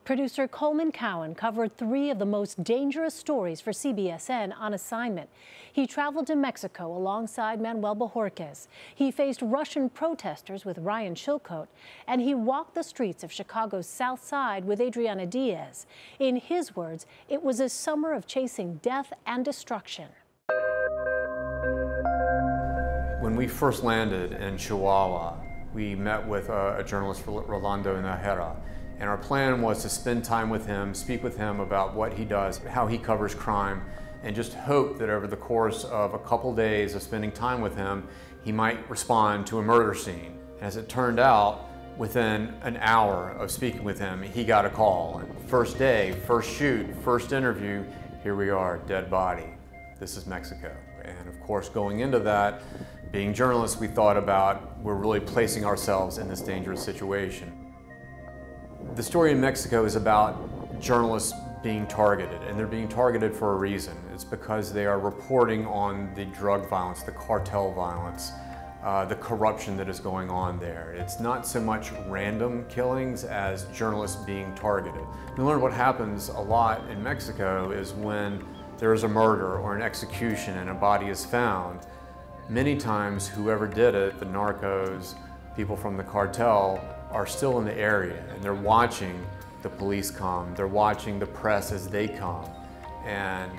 Producer Coleman Cowan covered 3 of the most dangerous stories for CBSN on assignment. He traveled to Mexico alongside Manuel Bojorquez. He faced Russian protesters with Ryan Chilcote, and he walked the streets of Chicago's South Side with Adriana Diaz. In his words, it was a summer of chasing death and destruction. When we first landed in Chihuahua, we met with a journalist, Rolando Najera, and our plan was to spend time with him, speak with him about what he does, how he covers crime, and just hope that over the course of a couple days of spending time with him, he might respond to a murder scene. As it turned out, within an hour of speaking with him, he got a call. First day, first shoot, first interview, here we are, dead body. This is Mexico. And of course, going into that, being journalists, we thought about, we're really placing ourselves in this dangerous situation. The story in Mexico is about journalists being targeted, and they're being targeted for a reason. It's because they are reporting on the drug violence, the cartel violence, the corruption that is going on there. It's not so much random killings as journalists being targeted. We learned what happens a lot in Mexico is when there is a murder or an execution and a body is found, many times whoever did it, the narcos, people from the cartel, are still in the area, and they're watching the police come, they're watching the press as they come, and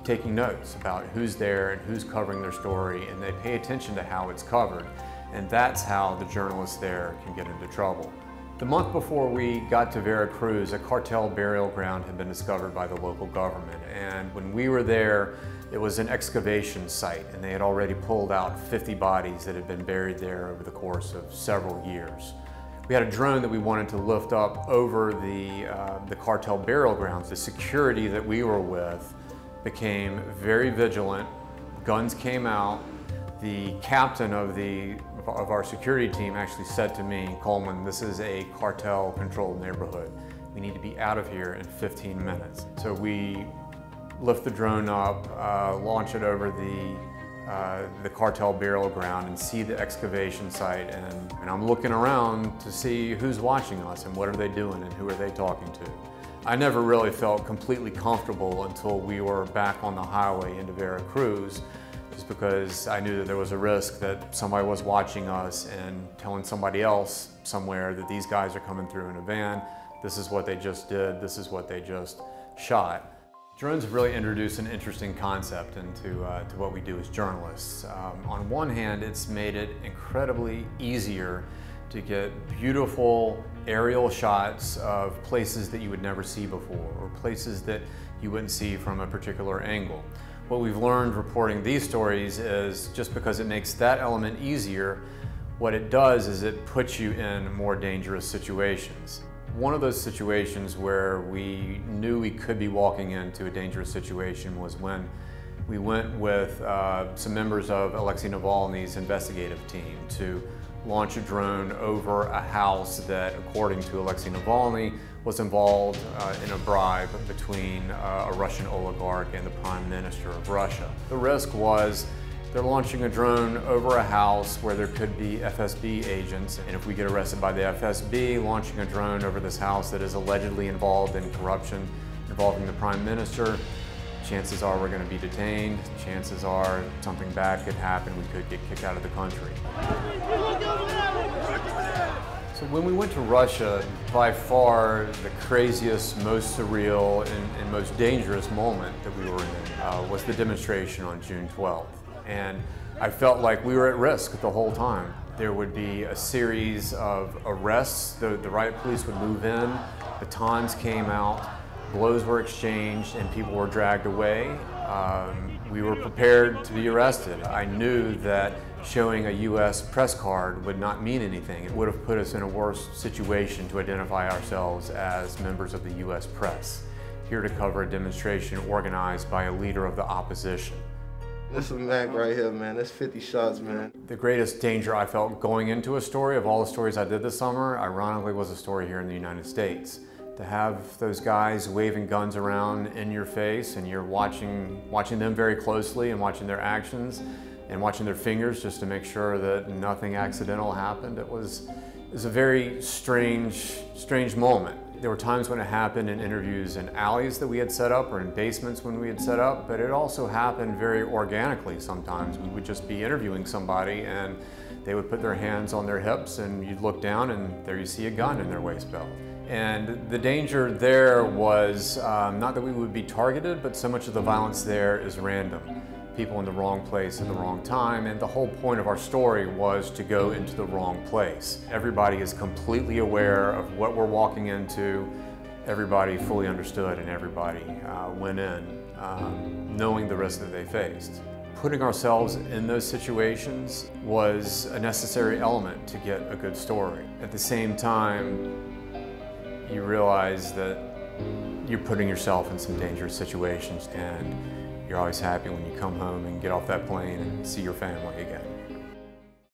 taking notes about who's there and who's covering their story, and they pay attention to how it's covered, and that's how the journalists there can get into trouble. The month before we got to Veracruz, a cartel burial ground had been discovered by the local government, and when we were there, it was an excavation site, and they had already pulled out 50 bodies that had been buried there over the course of several years. We had a drone that we wanted to lift up over the cartel burial grounds. The security that we were with became very vigilant. Guns came out. The captain of our security team actually said to me, "Coleman, this is a cartel-controlled neighborhood. We need to be out of here in 15 minutes." So we lift the drone up, launch it over the cartel burial ground and see the excavation site, and I'm looking around to see who's watching us and what are they doing and who are they talking to. I never really felt completely comfortable until we were back on the highway into Veracruz, just because I knew that there was a risk that somebody was watching us and telling somebody else somewhere that these guys are coming through in a van, this is what they just did, this is what they just shot. Drones have really introduced an interesting concept into to what we do as journalists. On one hand, it's made it incredibly easier to get beautiful aerial shots of places that you would never see before, or places that you wouldn't see from a particular angle. What we've learned reporting these stories is just because it makes that element easier, what it does is it puts you in more dangerous situations. One of those situations where we knew we could be walking into a dangerous situation was when we went with some members of Alexei Navalny's investigative team to launch a drone over a house that, according to Alexei Navalny, was involved in a bribe between a Russian oligarch and the Prime Minister of Russia. The risk was they're launching a drone over a house where there could be FSB agents, and if we get arrested by the FSB, launching a drone over this house that is allegedly involved in corruption involving the Prime Minister, chances are we're going to be detained, chances are something bad could happen, we could get kicked out of the country. So when we went to Russia, by far the craziest, most surreal, and most dangerous moment that we were in was the demonstration on June 12th. And I felt like we were at risk the whole time. There would be a series of arrests, the riot police would move in, batons came out, blows were exchanged, and people were dragged away. We were prepared to be arrested. I knew that showing a U.S. press card would not mean anything. It would have put us in a worse situation to identify ourselves as members of the U.S. press, here to cover a demonstration organized by a leader of the opposition. This is Mac right here, man. That's 50 shots, man. The greatest danger I felt going into a story, of all the stories I did this summer, ironically was a story here in the United States. To have those guys waving guns around in your face and you're watching them very closely and watching their actions and watching their fingers just to make sure that nothing accidental happened, it was a very strange moment. There were times when it happened in interviews in alleys that we had set up or in basements when we had set up, but it also happened very organically sometimes. We would just be interviewing somebody and they would put their hands on their hips and you'd look down and there you see a gun in their waist belt. And the danger there was not that we would be targeted, but so much of the violence there is random. People in the wrong place at the wrong time, and the whole point of our story was to go into the wrong place. Everybody is completely aware of what we're walking into. Everybody fully understood and everybody went in knowing the risk that they faced. Putting ourselves in those situations was a necessary element to get a good story. At the same time, you realize that you're putting yourself in some dangerous situations, and you're always happy when you come home and get off that plane and see your family again.